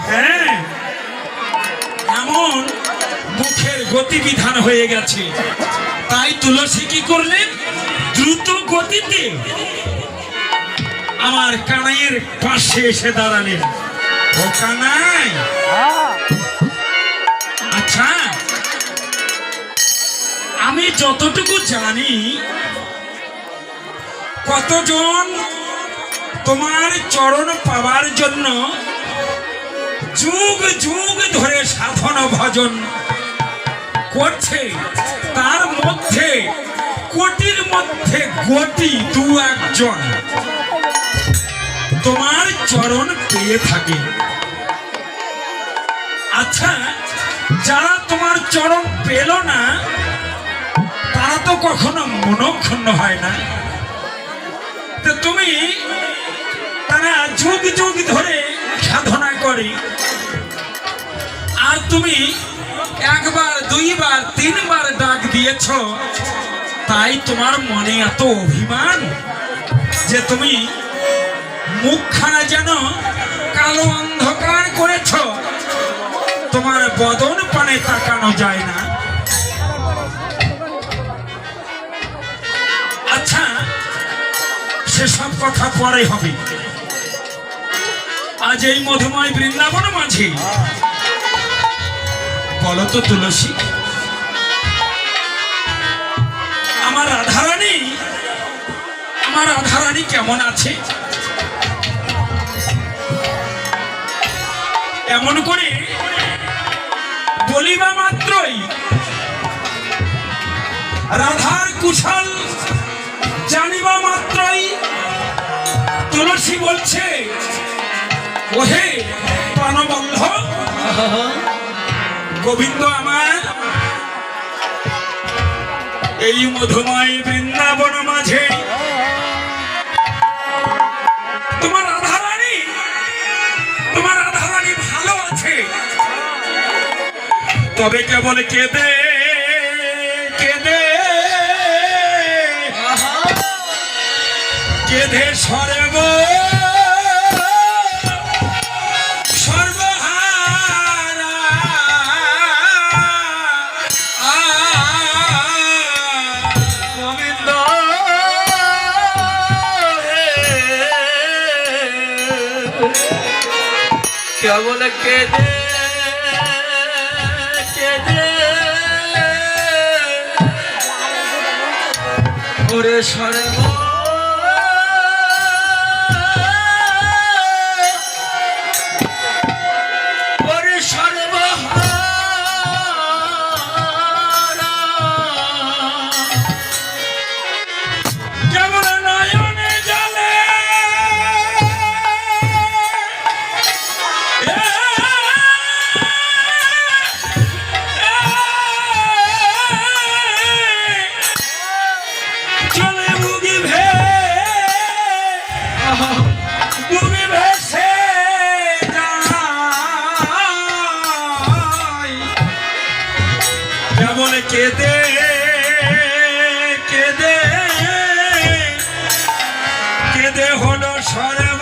হ্যাঁ, এমন মুখের গতিবিধান হয়ে গেছে, তাই তুলসী কি করলেন, দ্রুত গতিতে আমার কানাইয়ের পাশে এসে দাঁড়ালেন। ও কানাই, আচ্ছা আমি যতটুকু জানি কতজন তোমার চরণ পাওয়ার জন্য যুগ যুগ ধরে সাধন ভজন করছে, তার মধ্যে কোটির মধ্যে কোটি দু একজন তোমার চরণ পেয়ে থাকে। আচ্ছা, যারা তোমার চরণ পেল না তারা তো কখনো মনক্ষুণ্ণ হয় না, তো তুমি তারা যুগ যুগ ধরে সাধনা করে, আর তুমি একবার দুইবার তিনবার ডাক দিয়েছ, তাই তোমার মনে এত অভিমান যে তুমি মুখখানা যেন কালো অন্ধকার করেছ, তোমার বদন পানে তাকানো যায় না। আচ্ছা, সেসব কথা পরে হবে, আজ এই মধুময় বৃন্দাবন মাঝে বলো তো তুলসী, আমার রাধারানী কেমন আছে? এমন করে বলিবা মাত্রই রাধার কুশল জানিবা মাত্রই তুলসী বলছে, ওহে প্রাণবন্ধ গোবিন্দ আমার, এই মধুময় বৃন্দাবন মাঝে তোমার রাধারানী ভালো আছে, তবে কেবল কেঁদে কেঁদে কেঁদে সরব কেবল কেঁদে কেঁদে ওরে সর্ব ওরে সর্বহারা কেবল নয়নে জলে কেঁদে কেঁদে কেঁদে হলো সর্ব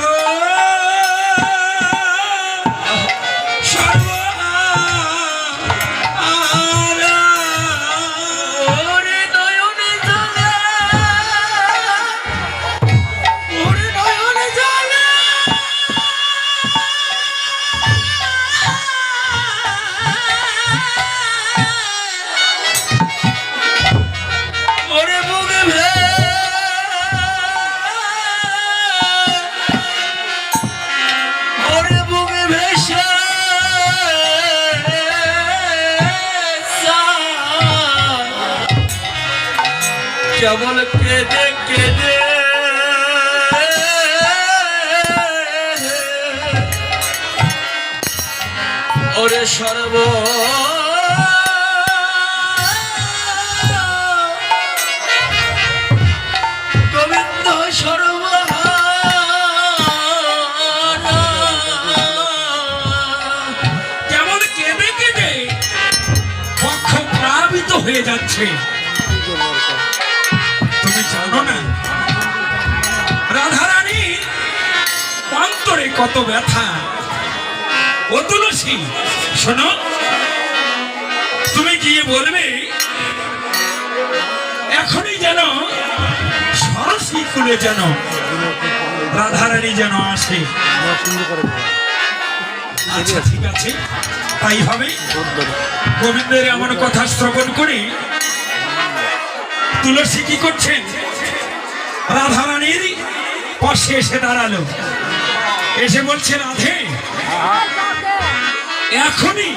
কেবল কেঁদে কেঁদে ওরে সর্ব গোবিন্দ সর্ব কেমন কেঁদে কেঁদে বক্ষ প্লাবিত হয়ে যাচ্ছে। তুমি জানো না রাধারানী অন্তরে কত ব্যথা, ও তুলসী শোনো, তুমি গিয়ে বলবে এখনই যেন সরস্বতী কুলে যেন রাধারানী যেন আসে। আচ্ছা ঠিক আছে, তাই হবে। গোবিন্দের এমন কথা শ্রবণ করে তুলসী কি করছেন, রাধারানীর পাশে এসে দাঁড়ালো, এসে বলছে রাধে এখনই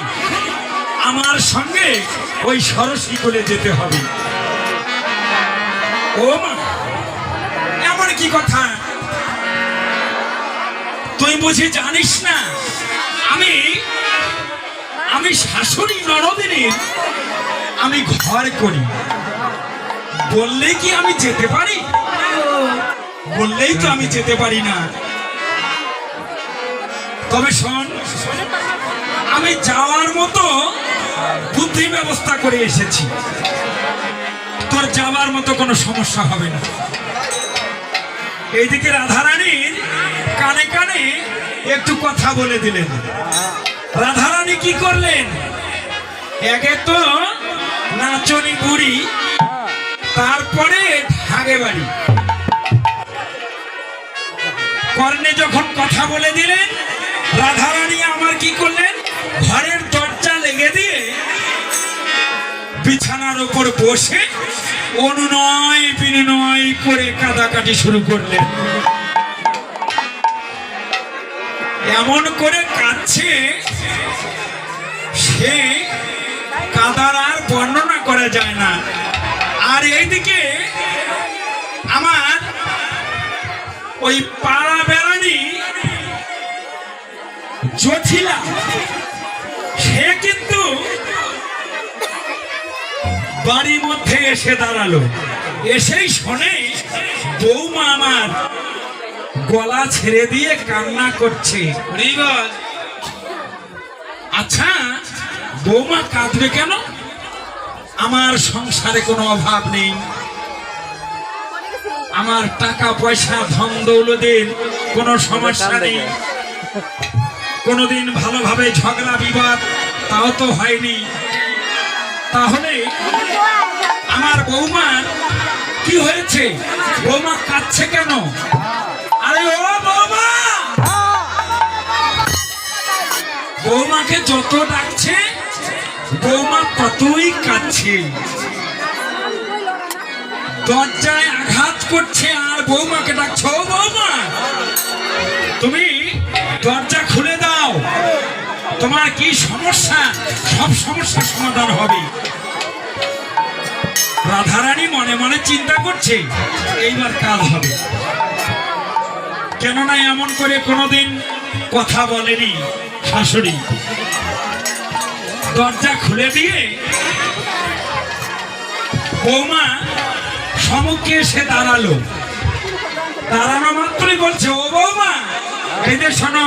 আমার সঙ্গে ওই সরস্বতী কোলে যেতে হবে। ও মা, এমন কি কথা, তুই বুঝি জানিস না আমি শাশুড়ি নরদিনীর আমি ঘর করি, বললে কি আমি যেতে পারি? বললেই তো আমি যেতে পারি না। তবে শোন, আমি যাওয়ার মতো বুদ্ধি ব্যবস্থা করে এসেছি, তোর যাওয়ার মতো কোনো সমস্যা হবে না। এইদিকে রাধারানীর কানে কানে একটু কথা বলে দিলেন। রাধারানী কি করলেন, একে তো নাচনি বুড়ি, তারপরে ঢাগে বাড়ি, কর্ণে যখন কথা বলে দিলেন, রাধারানী আমার কি করলেন, ঘরের দরজা লেগে দিয়ে বিছানার উপর বসে অনুনয় বিনয় করে কাঁদাকাটি শুরু করলেন। এমন করে কাঁদছে, সে কাঁদার আর বর্ণনা করা যায় না। আর এইদিকে আমার ওই পাড়া বেড়ানি জছিলা, সে কিন্তু বাড়ির মধ্যে এসে দাঁড়ালো, এসেই শোনে বৌমা আমার গলা ছেড়ে দিয়ে কান্না করছে। আচ্ছা বৌমা কাঁদবে কেন? আমার সংসারে কোনো অভাব নেই, আমার টাকা পয়সা ধন দৌলতের কোনো সমস্যা নেই, কোনোদিন ভালোভাবে ঝগড়া বিবাদ তাও তো হয়নি, তাহলে আমার বৌমার কি হয়েছে? বৌমা কাঁদছে কেন? আরে ও বৌমা, বৌমাকে যত ডাকছে বৌমা ততই কাঁদছে, দরজায় আঘাত করছে আর বৌমাকে ডাকছে, ও বৌমা তুমি দরজা খুলে দাও, তোমার কি সমস্যা, সব সমস্যার সমাধান হবে। রাধারানী মনে মনে চিন্তা করছে এইবার কাজ হবে, কেননা এমন করে কোনোদিন কথা বলেনি শাশুড়ি। দরজা খুলে দিয়ে বৌমা সম্মুখে এসে দাঁড়ালো, দাঁড়ানো মাত্রই বলছে, ও বৌমা এই যে শোনো,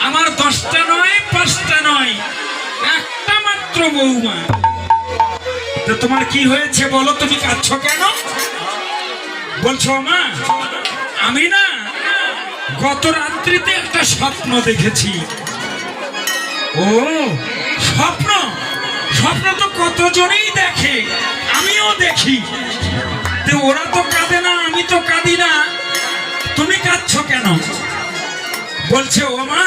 আমার 10টা নয় 5টা নয়, একটা মাত্র বৌমা, তো তোমার কি হয়েছে বলো, তুমি কাঁদছো কেন? বলছো মা আমি না গত রাত্রিতে একটা স্বপ্ন দেখেছি। ও স্বপ্ন, স্বপ্ন তো কতজনেই দেখে, আমিও দেখি, তো ওরা তো কাঁদে না, আমি তো কাঁদি না, তুমি কাঁদছো কেন? বলছে ও মা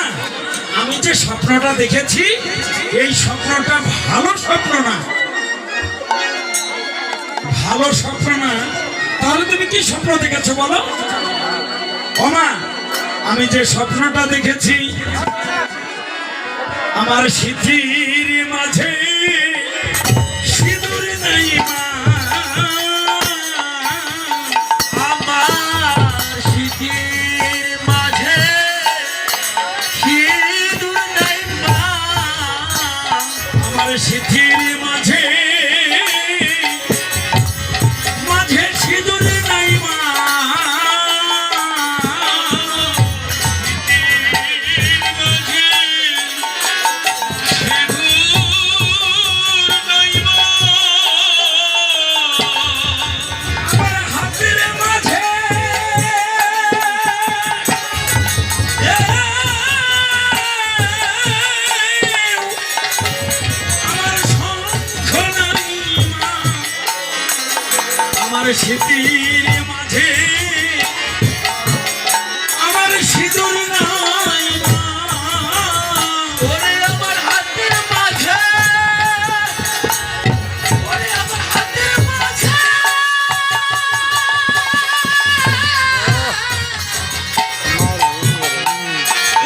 আমি যে স্বপ্নটা দেখেছি এই স্বপ্নটা ভালো স্বপ্ন না, ভালো স্বপ্ন না, তাহলে তুমি কি স্বপ্ন দেখেছো বলো? ও মা আমি যে স্বপ্নটা দেখেছি, আমার স্মৃতির মাঝে সিঁদুর নাই মা, আমার স্মৃতির মাঝে সিঁদুর নাই মা, আমার স্মৃতির মাঝে মাঝে সিঁদুর নাই মা, স্মৃতির মাঝে আমার সিঁদুর নাই মা। ওরে আমার হাতের মাঝে, ওরে আমার হাতের মাঝে,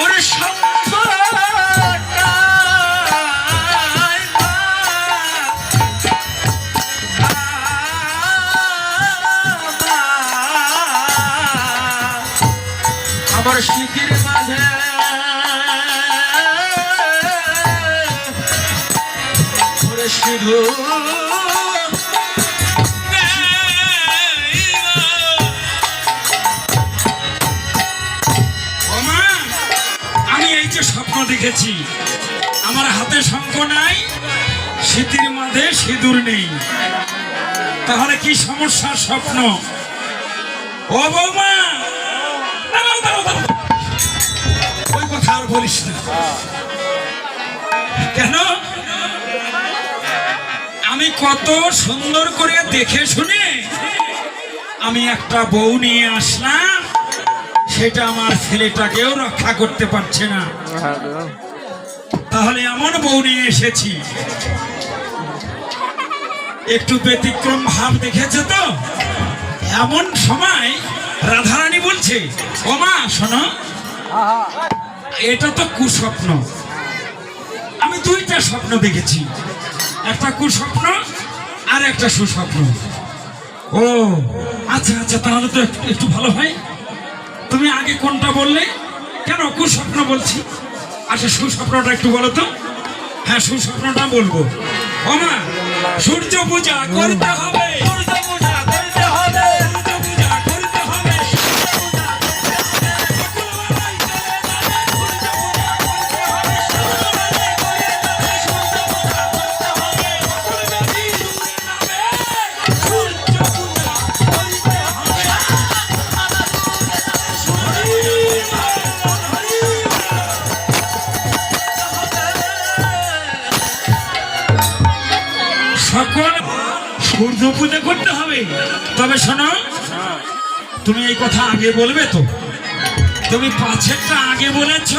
ওরে সম্পর্কটা আমার স্মৃতির মাঝে ওরে শুধু ওমা, আমি এই যে স্বপ্ন দেখেছি, আমার হাতে শঙ্খ নাই, স্মৃতির মাঝে সিঁদুর নেই, তাহলে কি সমস্যার স্বপ্ন? ও বৌমা, দাঁড়াও, দাঁড়াও, দাঁড়াও। ওই কথা আর বলিস না। কেন? আমি কত সুন্দর করে দেখে শুনে আমি একটা বউ নিয়ে আসলাম, সেটা আমার ছেলেটাকেও রক্ষা করতে পারছে না। তাহলে এমন বউ নিয়ে এসেছি, একটু ব্যতিক্রম ভাব দেখেছে তো। এমন সময় রাধারানী বলছে, ও মা শোনো, এটা তো কুস্বপ্ন। আমি দুইটা স্বপ্ন দেখেছি, একটা কুস্বপ্ন আর একটা সুস্বপ্ন। ও আচ্ছা আচ্ছা, তাহলে তো একটু ভালো হয়। তুমি আগে কোনটা বললে? কেন কুস্বপ্ন বলছি? আচ্ছা সুস্বপ্নটা একটু বলো তো। হ্যাঁ সুস্বপ্নটা বলবো। ও মা, সূর্য পূজা করতে হবে, সূর্য পূজা করতে হবে, সূর্য পূজা করতে হবে। সকল সূর্য পূজা করতে হবে। তবে শোনো, তুমি এই কথা আগে বলবে তো? তুমি পাছেরটা আগে বলেছ,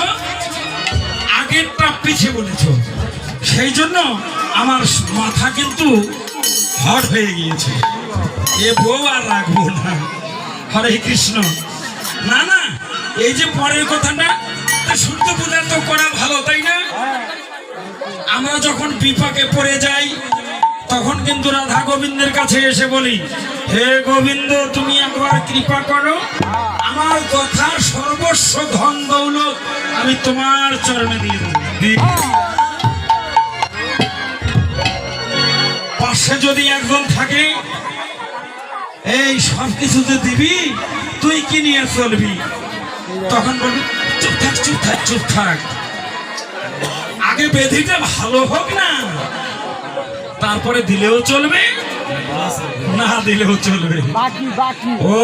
আগেরটা পিছে বলেছ, সেই জন্য আমার মাথা কিন্তু হট হয়ে গিয়েছে। এ বউ আর রাখবো না। হরে কৃষ্ণ। না না, এই যে পরের কথাটা, সূর্য পূজা তো করা ভালো, তাই না? আমরা যখন বিপাকে পড়ে যাই তখন কিন্তু রাধা গোবিন্দের কাছে এসে বলি, হে গোবিন্দ তুমি একবার কৃপা করো, আমার কথা সর্বস্ব ধন দৌলত আমি তোমার চরণে দিয়ে দেব। পাশে যদি একজন থাকে, এই সব কিছুতে দিবি, তুই কি নিয়ে চলবি? তখন বলবি চুপ থাক, চুপ থাক, চুপ থাক, আগে বেধিটা ভালো হোক না, তারপরে দিলেও চলবে, না দিলেও চলবে। ও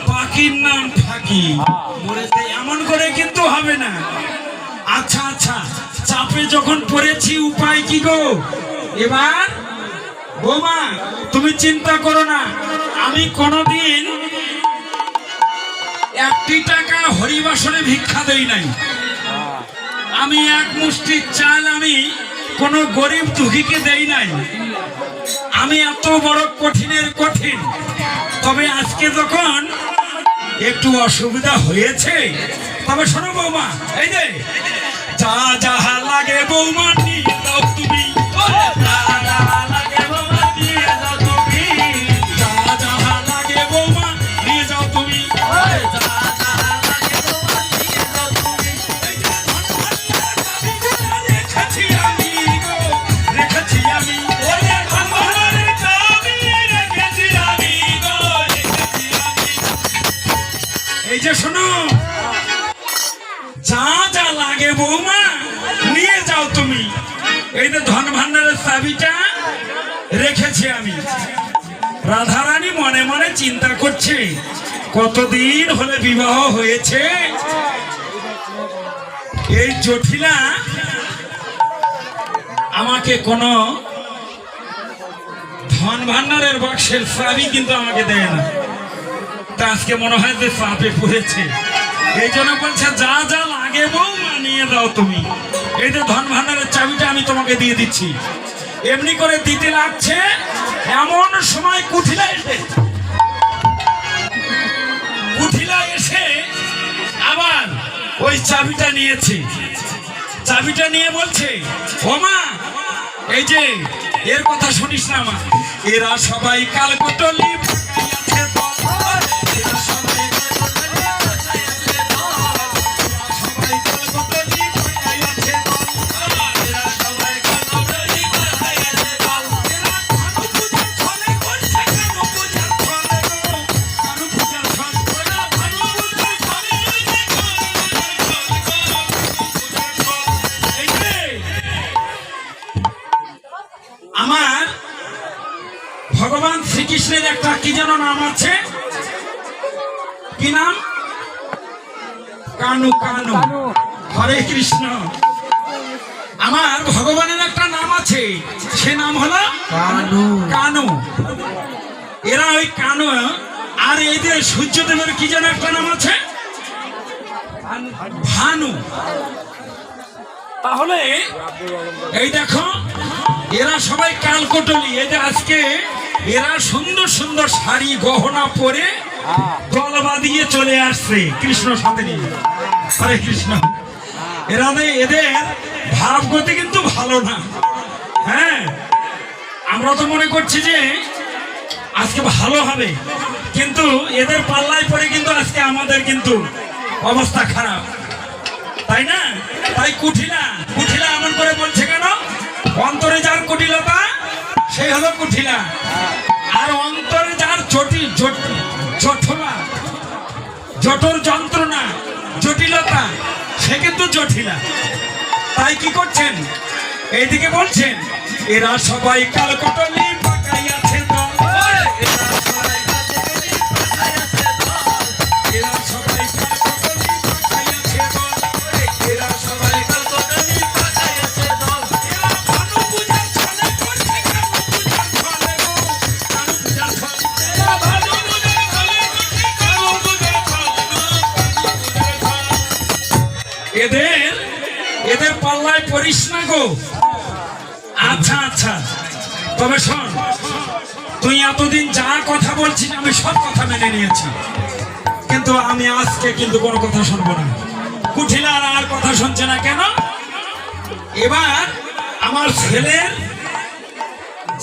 পাখির নাম ফাঁকি, মরেছে এমন করে কিন্তু হবে না। আচ্ছা আচ্ছা, চাপে যখন পড়েছি উপায় কি গো? এবার বৌমা তুমি চিন্তা করো না, আমি কোনোদিন 1 টাকা হরিবাসরে ভিক্ষা দেই নাই। আমি এক মুষ্টি চাল আমি কোন গরিব দুঃখীকে দেই নাই। আমি এত বড় কঠিনের কঠিন। তবে আজকে যখন একটু অসুবিধা হয়েছে, তবে শোনো বৌমা, এই যে যা যাহা লাগে বৌমা নিয়ে দাও তুমি, যা যাহা লাগে বৌমা নিয়ে যাও তুমি, যা যাহা লাগে বৌমা নিয়ে যাও তুমি, যা যাহা লাগে বৌমা নিয়ে যাও তুমি। রেখেছি আমি গো, রেখেছি আমি, ওরে ভগবানের চাবি রেখেছি আমি গো, রেখেছি আমি। এই যে শোনো, যা যা লাগে বৌমা নিয়ে যাও তুমি। এই যে ধন ভান্ডারের চাবিটা রেখেছি আমি। রাধারানী মনে মনে চিন্তা করছে, কতদিন হলে বিবাহ হয়েছে, এই জটিলা আমাকে কোনো ধন ভান্ডারের বাক্সের চাবি কিন্তু আমাকে দেয় না। তা আজকে মনে হয় যে চাপে পড়েছে, এই জন্য বলছে যা যা লাগে বৌমা নিয়ে দাও তুমি। এই যে ধন ভান্ডারের চাবিটা আমি তোমাকে দিয়ে দিচ্ছি। এমনি করে দিতে লাগছে, এমন সময় কুঠিলা এসে আবার ওই চাবিটা নিয়েছে। চাবিটা নিয়ে বলছে, ও মা, এই যে এর কথা শুনিস না মা, এরা সবাই কালকটলি পাকাইয়াছে দল। এরা সবাই কালকটলি পাকাইয়াছে দল। এরা সবাই কালকটলি পাকাইয়াছে দল। এরা কানু পূজার ছলে করছে, কানু পূজার ছলে গো, কানু পূজার ছলে। ওরা কানু পূজার ছলে এই যে আমার ভগবান শ্রীকৃষ্ণের একটা কি যেন নাম আছে, কি নাম? কানু। কানু, হরে কৃষ্ণ। আমার ভগবানের একটা নাম আছে, সে নাম হলো কানু। কানু। এরা ওই কানু। আর এই যে সূর্যদেবের কি যেন একটা নাম আছে, ভানু। তাহলে এই দেখো, এরা সবাই কালকটলি। এই যে আজকে এরা সুন্দর সুন্দর শাড়ি গহনা পরে দল বাঁধিয়ে চলে আসছে কৃষ্ণ সাথে নিয়ে। হরে কৃষ্ণ। এদের ভাবগতি কিন্তু ভালো না। হ্যাঁ, আমরা তো মনে করছি যে আজকে ভালো হবে, কিন্তু এদের পাল্লায় পড়ে কিন্তু আজকে আমাদের কিন্তু অবস্থা খারাপ, তাই না? তাই কুঠিলা এমন করে বলছে কেন? অন্তরে যার কুটিলতা সেই হলো কুঠিলা, আর অন্তরে যার জঠর যন্ত্রণা জটিলতা সে কিন্তু জটিলা। তাই কি করছেন? এইদিকে বলছেন, এরা সবাই কালকটলি পাকাইয়াছে দল। এরা সবাই কালকটলি পাকাইয়াছে দল। এরা সবাই কালকটলি পাকাইয়াছে দল। এরা সবাই কালকটলি পাকাইয়াছে দল। এরা ভানু পূজার ছলে করছে, কানু পূজার ছলে গো, কানু পূজার ছলে। এরা ভানু পূজার ছলে করছে, কানু পূজার ছলে গো, কানু পূজার ছলে। এদের পাল্লায় পড়িস না গো। আচ্ছা আচ্ছা, তবে শোন, তুই এতদিন যা কথা বলছিস আমি সব কথা মেনে নিয়েছি, কিন্তু আমি আজকে কিন্তু কোনো কথা শুনবো না। কুঠিলার আর কথা শুনছে না কেন? এবার আমার ছেলের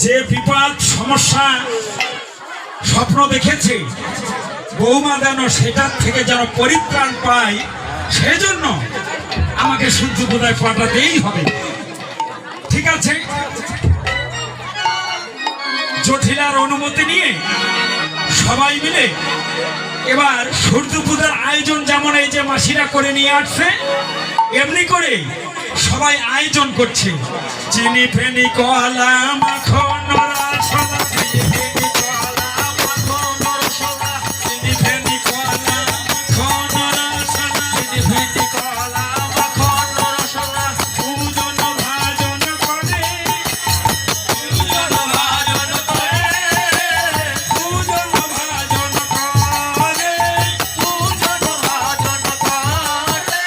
যে বিপদ সমস্যা স্বপ্ন দেখেছে, বৌমা যেন সেটার থেকে যেন পরিত্রাণ পায়, সেজন্য আমাকে সূর্য পূজায় পাঠাতেই হবে। ঠিক আছে, জটিলার অনুমতি নিয়ে সবাই মিলে এবার সূর্য পূজার আয়োজন যেমন এই যে মাসিরা করে নিয়ে আসছে, এমনি করে সবাই আয়োজন করছে। চিনি ফেনি কলা মাখন রসগোল্লা, চিনি ফেনি কলা মাখন রসগোল্লা, চিনি ফেনি কলা মাখন রসগোল্লা, চিনি ফেনি কলা মাখন রসগোল্লা। পূজন ভাজন করে, পূজন ভাজন করে, পূজন ভাজন করে, পূজন ভাজন করে।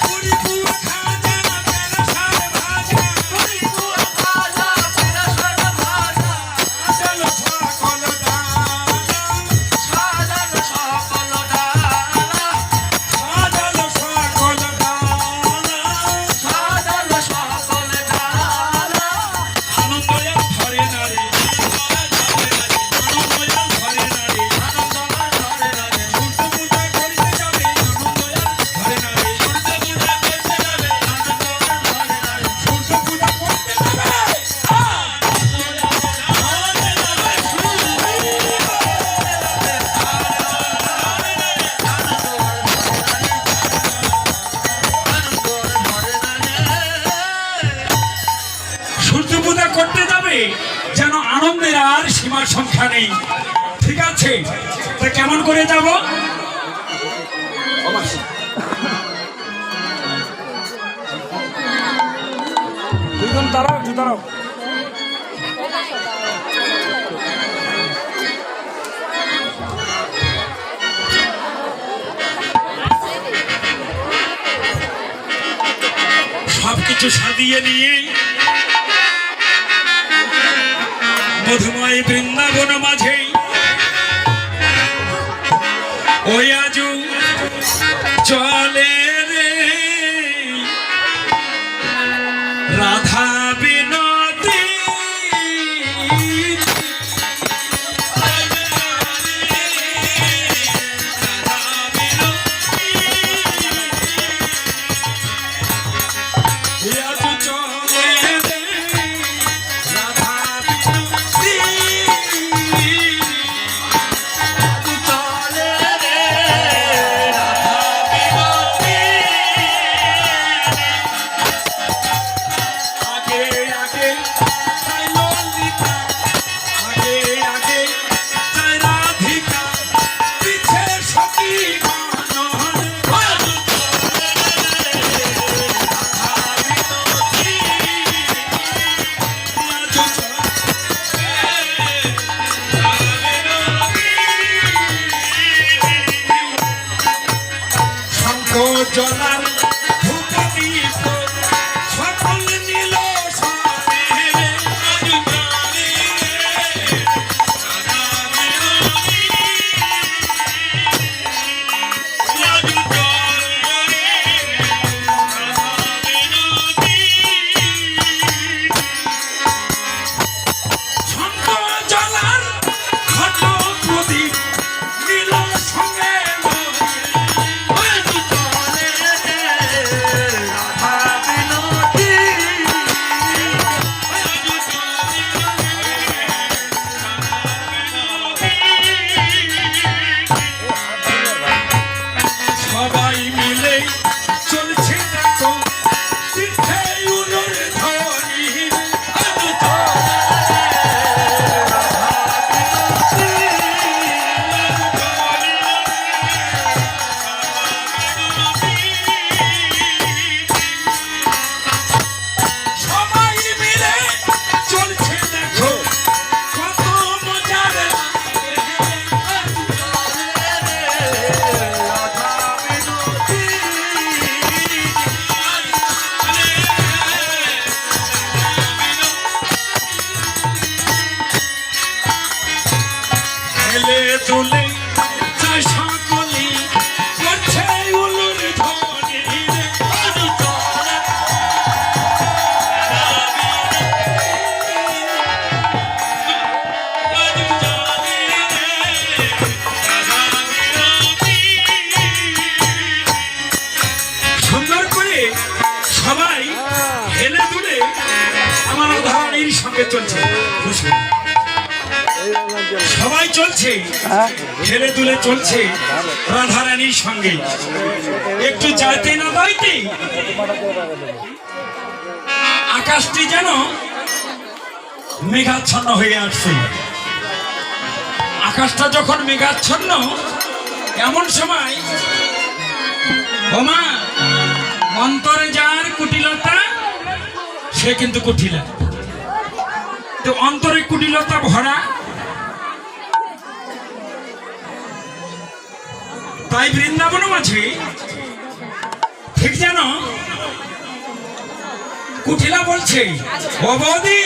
পুরি পুয়া খাজা পেরাসার ভাজা, পুরি পুয়া খাজা পেরাসার ভাজা। সাজাল সকল ডালা, সাজাল সকল ডালা, সাজাল সকল ডালা, সাজাল সকল ডালা। আনন্দয়া ধরে নারে, আনন্দয়া ধরে নারে, আনন্দয়া ধরে নারে। সূর্য পূজা করিতে যাবে, আনন্দয়া ধরে নারে। সূর্য পূজা করতে যাবে, আনন্দয়া ধরে নারে। সূর্য পূজা করতে যাবে, আনন্দয়া ধরে নারে। সূর্য পূজা করতে যাবে, যেন আনন্দের আর সীমা সংখ্যা নেই। ঠিক আছে, তা কেমন করে যাব? দুজন দাঁড়াও, দাঁড়াও। সবকিছু সাজিয়ে নিয়ে মধুময় বৃন্দাবন মাঝে ওই আজু চলে রে রাধা বিনোদী জলার ধুকা দীপ সকল নীল জলার ঘট প্রদীপ নীল সঙ্গে সবাই মিলে চলছে দেখো তীর্থে উলুর ধ্বনি সবাই মিলে চলছে দেখো কত মজার হেলে তুলে যায় সকলি করছে উলুর ধ্বনি সুন্দর করে সবাই হেলে দুলে আমার ধারণীর সঙ্গে চলছে সবাই চলছে হেলে দুলে চলছে রাধারানীর সঙ্গে একটু যাইতে না যাইতে আকাশটি যেন মেঘাচ্ছন্ন হয়ে আসছে আকাশটা যখন মেঘাচ্ছন্ন এমন সময় ওমা অন্তরে যার কুটিলতা সে কিন্তু কুটিলা তো অন্তরে কুটিলতা ভরা তাই বৃন্দাবন মাঝে ঠিক যেন কুটিলা বলছে ও বৌদি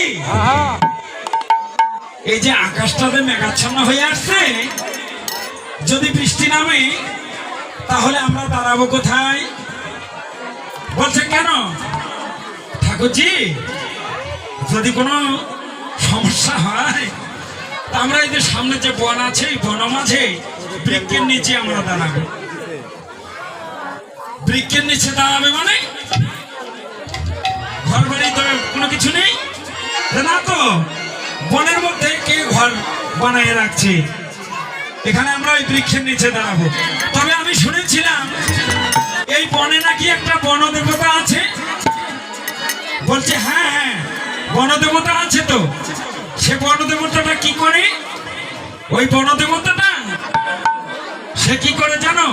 এই যে আকাশটাতে মেঘাচ্ছন্ন হয়ে আসছে যদি বৃষ্টি নামে তাহলে আমরা দাঁড়াবো কোথায় বলছে কেন ঠাকুরজি যদি কোনো সমস্যা হয় তা আমরা এই যে সামনে যে বন আছে বন মাঝে বৃক্ষের নিচে আমরা দাঁড়াবো বৃক্ষের নিচে দাঁড়াবে মানে ঘর বাড়ি তো কোনো কিছু নেই না তো বনের মধ্যে কে ঘর বানিয়ে রাখছে এখানে আমরা ওই বৃক্ষের নিচে দাঁড়াবো তবে আমি শুনেছিলাম এই বনে নাকি একটা বনদেবতা আছে বলছে হ্যাঁ হ্যাঁ বনদেবতা আছে তো সে বনদেবতাটা কি করে ওই বনদেবতাটা সে কি করে জানো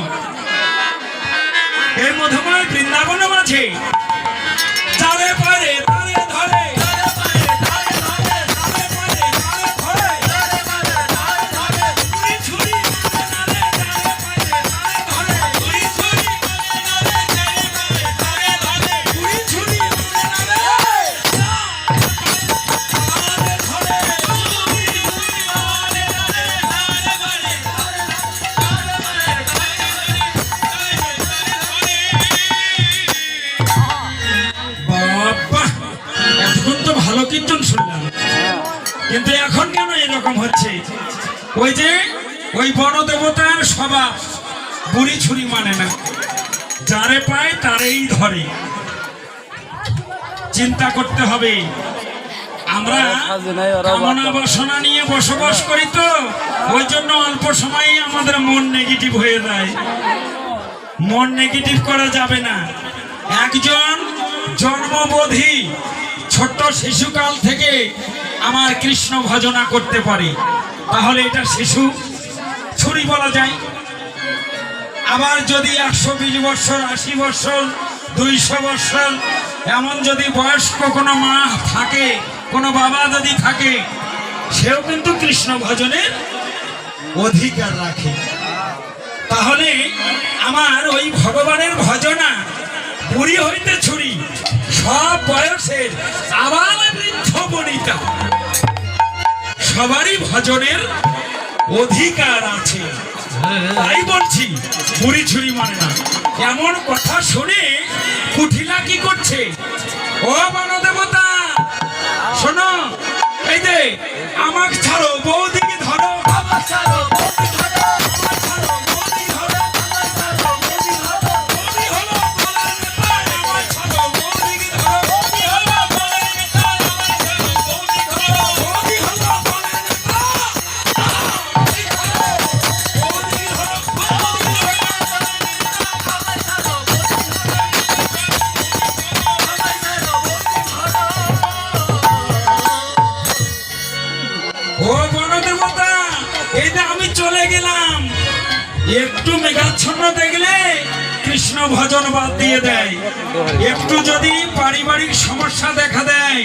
এই মধুময় বৃন্দাবন মাঝে চারে পারে তারে ধরে ছুরি কীর্তন শুনলাম, কিন্তু এখন কেন এরকম হচ্ছে? ওই যে ওই বড় দেবতার স্বভাব, বুড়ি ছুরি মানে না, যারে পায় তারেই ধরে। চিন্তা করতে হবে, আমরা কামনা বাসনা নিয়ে বসবাস করি, তো ওই জন্য অল্প সময়ে আমাদের মন নেগেটিভ হয়ে যায়। মন নেগেটিভ করা যাবে না। একজন জন্মবোধী ছোট্ট শিশুকাল থেকে আমার কৃষ্ণ ভজনা করতে পারে, তাহলে এটা শিশু ছুরি বলা যায়। আবার যদি 120 বছর, 80 বছর, 200 বছর এমন যদি বয়স্ক কোনো মা থাকে, কোনো বাবা যদি থাকে, সেও কিন্তু কৃষ্ণ ভজনের অধিকার রাখে। তাহলে আমার ওই ভগবানের ভজনা বুড়ি হইতে ছুরি, সব বয়সের আবাল বৃদ্ধ বনিতা সবারই ভজনের অধিকার আছে। তাই বলছি বুড়ি ছুরি মানে না। এমন কথা শুনে কুঠিলা কি করছে? ও বনদেবতা শোনো, এই যে আমাকে ছাড়ো, বৌদিকে ধরো, আমাকে ছাড়ো, বৌদি ধরো, আমাকে ছাড়ো, বৌদি ধরো, আমাকে ছাড়ো, বৌদি ধরো, বৌদি হলো বলার নেতা, আমাকে ছাড়ো, বৌদিকে ধরো, বৌদি হলো বলার নেতা, আমাকে ছাড়ো, বৌদি ধরো, বৌদি হলো বলার নেতা, বৌদি ধরো, বৌদি ধরো, বৌদি হলো বলার নেতা, আমাকে ছাড়ো, বৌদি ধরো, আমাকে ছাড়ো, বৌদি ধরো। ও বনদেবতা, এই যে আমি চলে গেলাম, একটু মেঘাচ্ছন্ন দেখলে কৃষ্ণ ভজন বাদ দিয়ে দেয়, একটু যদি পারিবারিক সমস্যা দেখা দেয়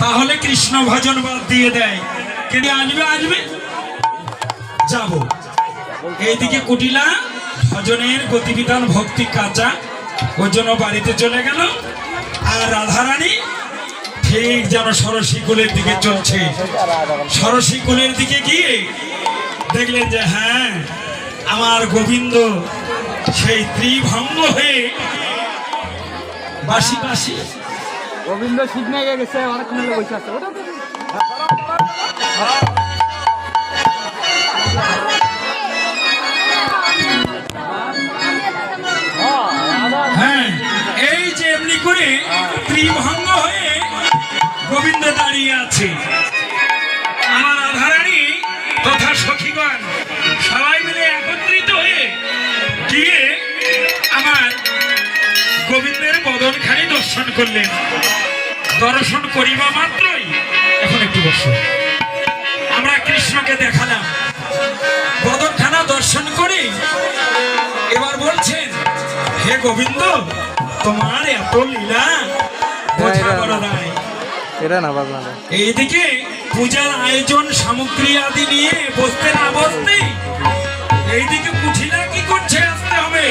তাহলে কৃষ্ণ ভজন বাদ দিয়ে দেয়। কিন্তু আসবে যাব। এইদিকে কুটিলা ভজনের গতিবিধান ভক্তি কাঁচা, ওই জন্য বাড়িতে চলে গেল। আর রাধারানী ঠিক যেন সরসী কুলের দিকে চলছে। সরসী কুলের দিকে গিয়ে দেখলেন যে হ্যাঁ, আমার গোবিন্দ সেই ত্রিভঙ্গ হয়ে বাসি বাসি গোবিন্দ সিগনে গেছে, অনেকক্ষণ হলো বসে আছে। হ্যাঁ, এই যে এমনি করে ত্রিভঙ্গ হয়ে গোবিন্দ দাঁড়িয়ে আছে। আমার রাধারানী তথা সখীগণ সবাই মিলে একত্রিত হয়ে গিয়ে আমার গোবিন্দের বদনখানি দর্শন করলেন। দর্শন করিবা মাত্রই, এখন একটু বসো, আমরা কৃষ্ণকে দেখালাম। বদনখানা দর্শন করে এবার বলছেন, হে গোবিন্দ, তোমার এত লীলা বোঝা বড় দায়। এইদিকে পূজার আয়োজন সামগ্রী আদি নিয়ে বসতে না বসতে এইদিকে কুঠিলা কি করছে? আসতে হবে।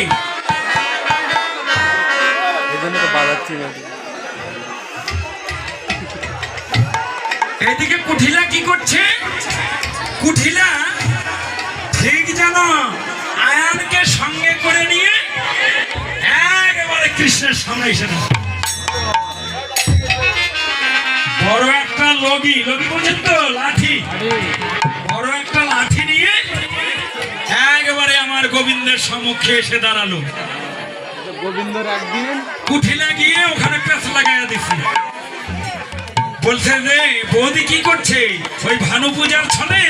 এইদিকে কুঠিলা কি করছে? কুঠিলা ঠিক যেন আয়ানকে সঙ্গে করে নিয়ে একেবারে কৃষ্ণের সামনে এসে দাঁড়ায়। বড় একটা লগি বলছেন তো, লাঠি, বড় একটা লাঠি নিয়ে একেবারে আমার গোবিন্দের সম্মুখে এসে দাঁড়ালো। গোবিন্দর একদিন কুঠিলা গিয়ে ওখানে পেঁচ লাগাইয়া দিছি। বলছে যে বৌদি কি করছে? ওই ভানু পূজার ছলে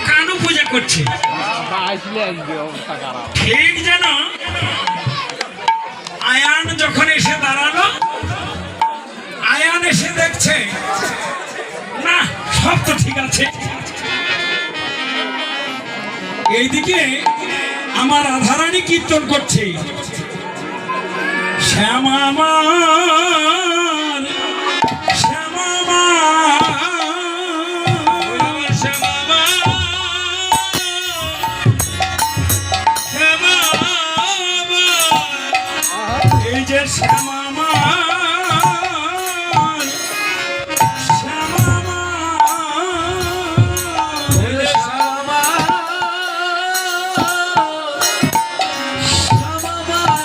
কানু পূজা করছে। আসলে আসবে, অবস্থা খারাপ। ঠিক যেন আয়ান যখন এসে দাঁড়ালো, আয়ান এসে দেখছে না, সব তো ঠিক আছে। এইদিকে আমার রাধারানী কীর্তন করছে, শ্যামা আমার, শ্যামা আমার, শ্যামা আমার, শ্যামা আমার, এই যে শ্যামা আমার, শ্যামা আমার, এই যে শ্যামা, শ্যামা আমার,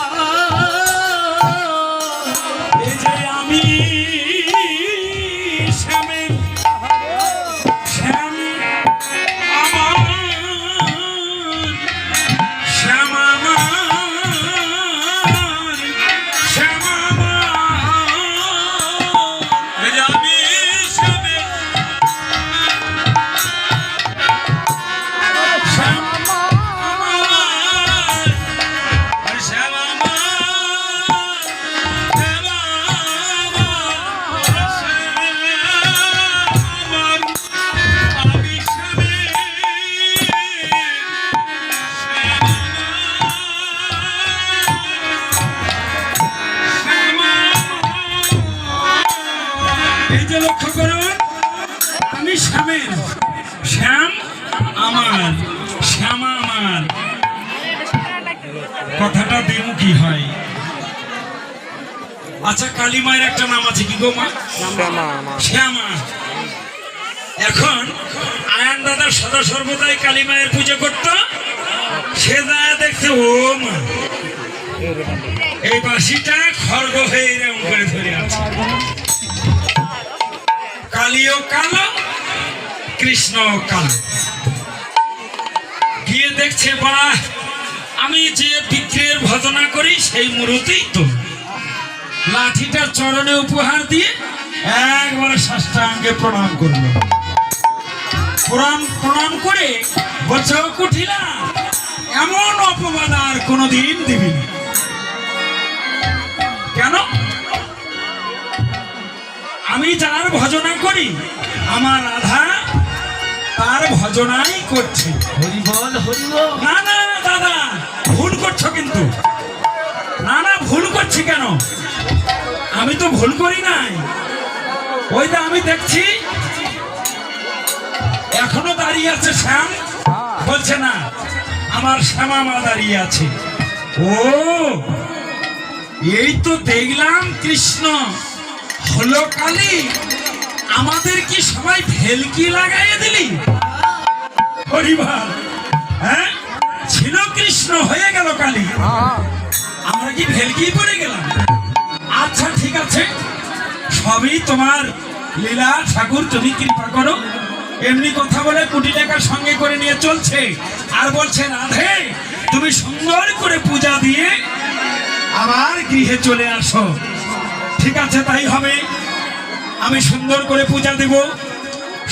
এই যে লক্ষ্য করুন, আমি শ্যামের, শ্যাম আমার, শ্যামা আমার। কথাটা দ্বিমুখী হয়। আচ্ছা, কালী মায়ের একটা নাম আছে কি গো মা? শ্যামা। এখন আয়ান দাদা সদা সর্বদাই কালী মায়ের পুজো করত। সে দায়া দেখছে ও মা, এই বাঁশিটা খড়গ হয়ে এরকম করে ধরে আছে। কালীও কালো, কৃষ্ণ কালো। গিয়ে দেখছে বাহ, আমি যে বিক্রির ভজনা করি সেই মূর্তি তো। লাঠিটা চরণে উপহার দিয়ে একবারে সাষ্টাঙ্গে প্রণাম করলো। প্রণাম করে বলছে, ও কুঠিলা, এমন অপবাদ আর কোনোদিন দিবি না। কেন? আমি যার ভজনা করি, আমার রাধা তার ভজনাই করছে। হরি বল, হরি বল। না না দাদা, ভুল করছো কিন্তু। না না, ভুল করছি কেন? আমি তো ভুল করি নাই। ওই যে আমি দেখছি এখনো দাঁড়িয়ে আছে শ্যাম। বলছে না, আমার শ্যামা মা দাঁড়িয়ে আছে। ও, এই তো দেখলাম কৃষ্ণ হলো কালী, আমাদের কি সবাই ভেলকি লাগাইয়ে দিলি? হরিবার, হ্যাঁ, ছিল কৃষ্ণ, হয়ে গেল কালী, আমরা কি ভেলকি পড়ে গেলাম? আচ্ছা ঠিক আছে, সবই তোমার লীলা ঠাকুর, তুমি কৃপা করো। এমনি কথা বলে কুটিলাকার সঙ্গে করে নিয়ে চলছে আর বলছে, রাধে তুমি সুন্দর করে পূজা দিয়ে আবার গৃহে চলে আসো। ঠিক আছে, তাই হবে। আমি সুন্দর করে পূজা দেব।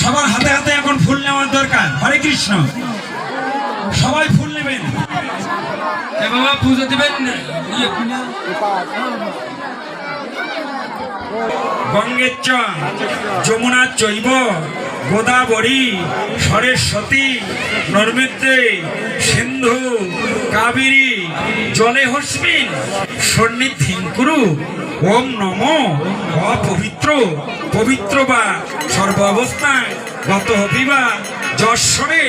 সবার হাতে হাতে এখন ফুল নেওয়ার দরকার। হরে কৃষ্ণ, সবাই ফুল নেবেন। এ বাবা, পুজো দিবেন না? গঙ্গের চ, যমুনা চৈব, গোদাবরী, সরস্বতী, নর্মদে, সিন্ধু, কাবেরী জলে হস্মিন সন্নিধিং কুরু। ওম নমো অপবিত্র পবিত্র বা সর্ব অবস্থায় গত হবিবা যশ্বরে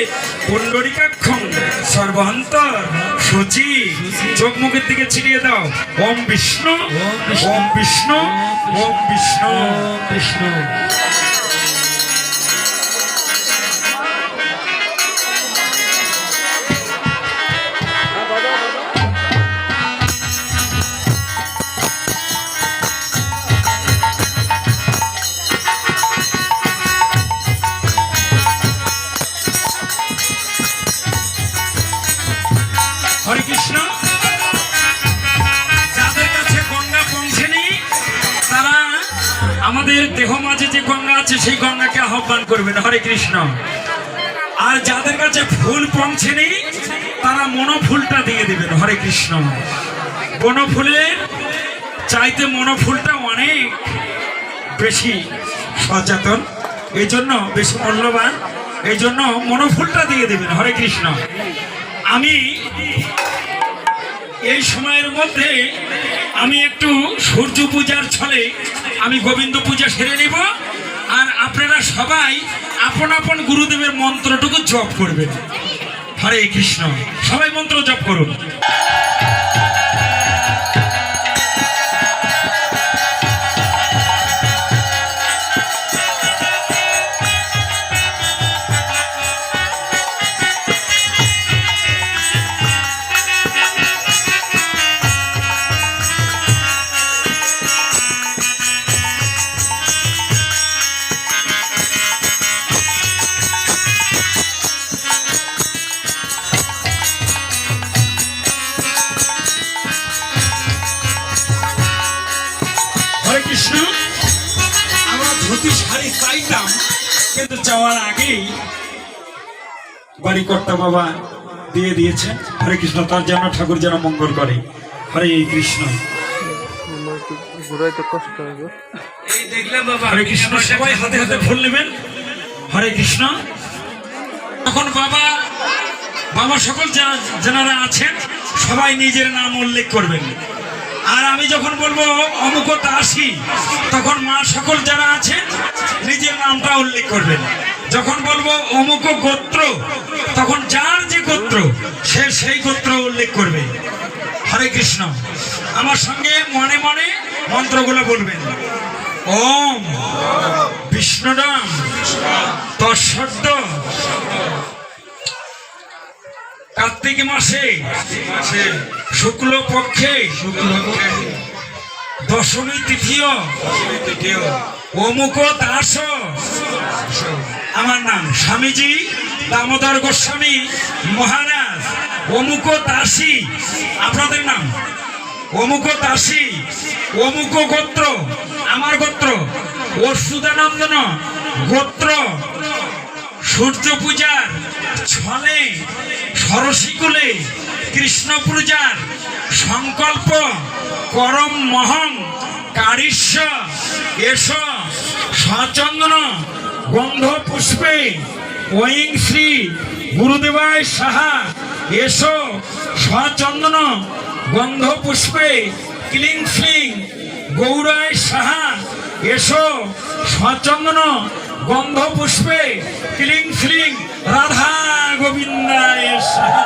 পুণ্ডরিকাক্ষং সর্বান্তর সূচি। চোখ মুখের দিকে ছিড়িয়ে দাও। ওম বিষ্ণু, ওম বিষ্ণু, ওম বিষ্ণু, বিষ্ণু। হরে কৃষ্ণ। যাদের কাছে গঙ্গা পৌঁছেনি তারা আমাদের দেহ মাঝে যে গঙ্গা আছে সেই গঙ্গাকে আহ্বান করবেন। হরে কৃষ্ণ। আর যাদের কাছে ফুল পৌঁছেনি তারা মনোফুলটা দিয়ে দিবেন। হরে কৃষ্ণ। বনফুলের চাইতে মনোফুলটা অনেক বেশি সচেতন, এই জন্য বেশি মূল্যবান, এই জন্য মনোফুলটা দিয়ে দিবেন। হরে কৃষ্ণ। আমি এই সময়ের মধ্যে আমি একটু সূর্য পূজার ছলে আমি গোবিন্দ পূজা সেরে নিব। আর আপনারা সবাই আপন আপন গুরুদেবের মন্ত্রটুকু জপ করবেন। হরে কৃষ্ণ। সবাই মন্ত্র জপ করুন। কৃষ্ণ। আমরা ধুতি শাড়ি চাইতাম, কিন্তু চাওয়ার আগেই বাড়ি কর্তা বাবা দিয়ে দিয়েছে। হরে কৃষ্ণ। তার যেন ঠাকুর যেন মঙ্গল করে। হরে কৃষ্ণ। এই দেখলাম বাবা। হরে কৃষ্ণ। সবাই হাতে হাতে ফুল নেবেন। হরে কৃষ্ণ। তখন বাবা বাবা সকল যারা আছেন সবাই নিজের নাম উল্লেখ করবেন। আর আমি যখন বলবো অমুক দাসী, তখন মা সকল যারা আছেন নিজের নামটা উল্লেখ করবেন। যখন বলবো অমুক গোত্র, তখন যার যে গোত্র সে সেই গোত্র উল্লেখ করবে। হরে কৃষ্ণ। আমার সঙ্গে মনে মনে মন্ত্রগুলো বলবেন। ওম বিষ্ণুরাম তৎসদ্য। কার্তিক মাসে শুক্ল পক্ষে দশমী তৃতীয় অমুক দাস। আমার নাম স্বামীজি দামোদর গোস্বামী মহারাজ। অমুক দাসী, আপনাদের নাম অমুক দাসী, অমুক গোত্র, আমার গোত্র অচ্যুতানন্দন গোত্র। সূর্য পূজার ছলে সরসীকুলে কৃষ্ণ পূজার সংকল্প করম মহং কারিষ্য এস সচন্দন গন্ধ পুষ্পে ওয়িং শ্রী গুরুদেবায় সাহা এস সচন্দন গন্ধ পুষ্পে ক্লিং শ্লিং গৌরায় সাহা এস সচন্দন গন্ধ পুষ্পে ক্লিং শ্লিং রাধা গোবিন্দায় সাহা।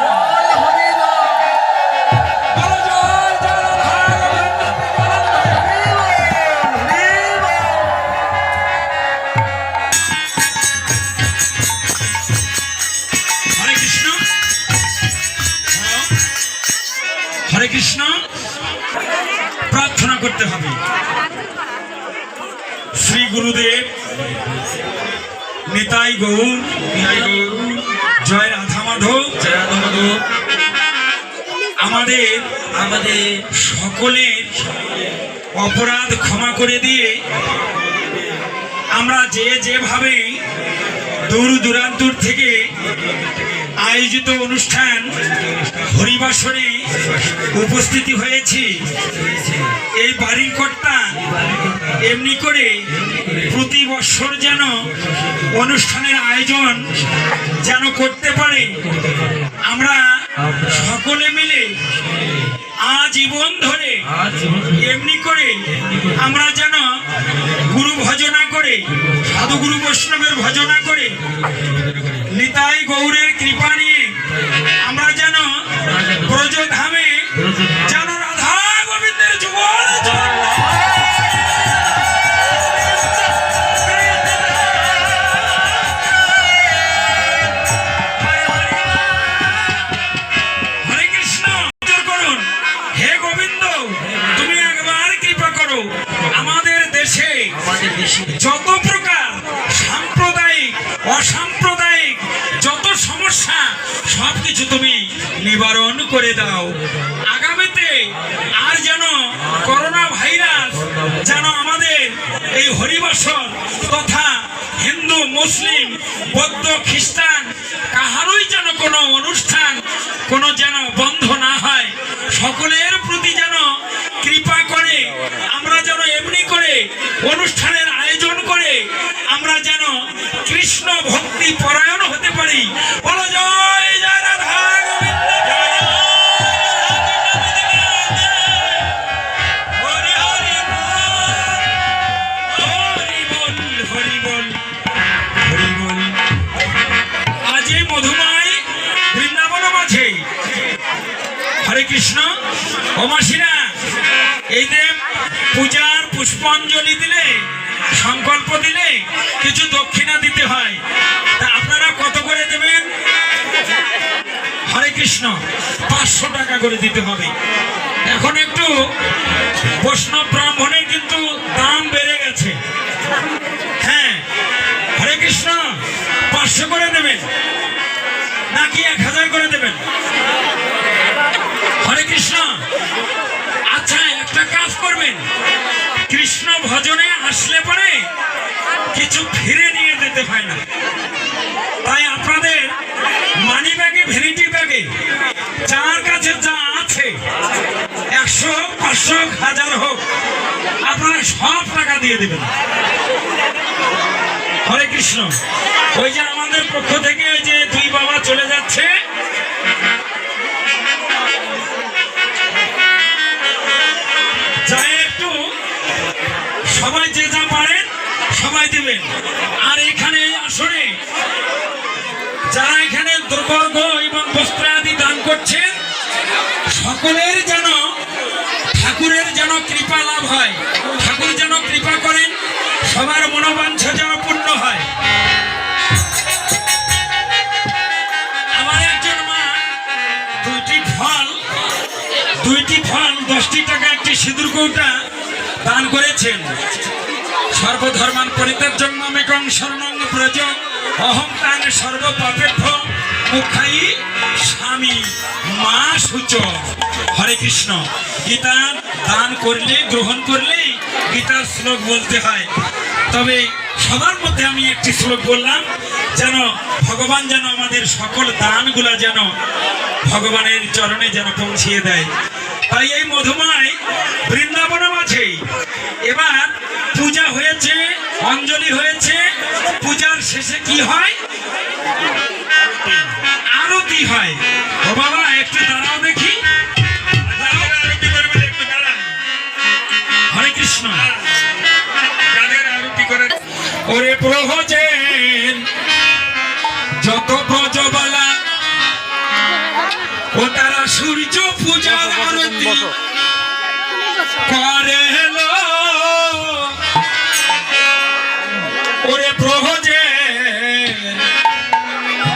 হরে কৃষ্ণ। প্রার্থনা করতে হবে। শ্রী গুরুদেব নিতাই গৌর, জয় রাধা মাধব, আমাদের সকলের অপরাধ ক্ষমা করে দিয়ে আমরা যেভাবে দূর দূরান্তর থেকে আয়োজিত অনুষ্ঠান হরিবাসরে উপস্থিতি হয়েছি, এই বাড়ির কর্তা এমনি করে প্রতি বছর যেন অনুষ্ঠানের আয়োজন যেন করতে পারে, আমরা সকলে মিলে আজীবন ধরে এমনি করে আমরা যেন গুরু ভজনা করে, সাধুগুরু বৈষ্ণবের ভজনা করে, নিতাই গৌরের কৃপা নিয়ে আমরা যেন ব্রজধামে যেন রাধা গোবিন্দের যুগল যত প্রকার সাম্প্রদায়িক অসাম্প্রদায়িক যত সমস্যা সবকিছু তুমি নিবারণ করে দাও। আগামীতে আর যেন করোনা ভাইরাস যেন আমাদের এই হরিবাসর তথা হিন্দু মুসলিম বৌদ্ধ খ্রিস্টান কাহারই যেন কোনো অনুষ্ঠান কোনো যেন বন্ধ না হয়, সকলের প্রতি যেন কৃপা করে আমরা যেন এমনি করে অনুষ্ঠানের আয়োজন করে আমরা যেন কৃষ্ণ ভক্তি পরায়ণ হতে পারি। বলো জয় জয় রাধা গোবিন্দ, জয় হরি হরি বল, হরি বল, হরি বল। আজ এই মধুময় বৃন্দাবন মাঝে হরে কৃষ্ণ। ও মাসিরা, এই যে পূজার পুষ্পাঞ্জলি দিলে সংকল্প দিলে কিছু দক্ষিণা দিতে হয়, তা আপনারা কত করে দেবেন? হরে কৃষ্ণ। 500 টাকা করে দিতে হবে। এখন একটু বৈষ্ণব ব্রাহ্মণের কিন্তু দাম বেড়ে গেছে। হ্যাঁ, হরে কৃষ্ণ। 500 করে দেবেন নাকি 1000 করে দেবেন? হরে কৃষ্ণ। আচ্ছা, একটা কাজ করবেন, কৃষ্ণ ভজনে আসলে পরে কিছু ফিরে নিয়ে যেতে হয় না, তাই আপনাদের মানি ব্যাগে ভ্যানিটি ব্যাগে যার কাছে যা আছে 100 হোক 500 হোক 1000 হোক আপনারা সব টাকা দিয়ে দেবেন। হরে কৃষ্ণ। ওই যে আমাদের পক্ষ থেকে ওই যে 2 বাবা চলে যাচ্ছে, সবাই যে যা পারেন সবাই দিবেন। আর এখানে আসলে যারা এখানে দ্রব্য এবং বস্ত্র আদি দান করছেন সকলের যেন ঠাকুরের যেন কৃপা লাভ হয়, ঠাকুর যেন কৃপা করেন, সবার মনোবাঞ্ছা যেন পূর্ণ হয়। আমার একজন মা দুইটি ফল 10টি টাকা একটি সিঁদুর কৌটা দান করেছেন। সর্বধর্মান পরিত্যাজ্যং মামেকং শরণং ব্রজ অহং তাং সর্বপাপেভ্য মুখায়ী স্বামী মা সূচ। হরে কৃষ্ণ। গীতা দান করলে গ্রহণ করলে গীতার শ্লোক বলতে হয়। তবে সবার মধ্যে আমি একটি শ্লোক বললাম, যেন ভগবান যেন আমাদের সকল দানগুলা যেন ভগবানের চরণে যেন পৌঁছিয়ে দেয়। তাই এই মধুময় বৃন্দাবন মাঝে এবার পূজা হয়েছে, অঞ্জলি হয়েছে। পূজার শেষে কি হয়? আরতি হয়। ও বাবা একটু দাঁড়াও দেখি। আরতি করবেন, একটু দাঁড়ান। হরে কৃষ্ণ। আরতি করে ওরে প্রভুজেন যত ব্রজবালা ও তারা সূর্য পূজার আরতি করে এলো। ওরে প্রভুজেন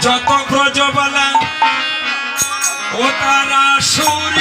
যত ব্রজবালা ও তারা সূর্য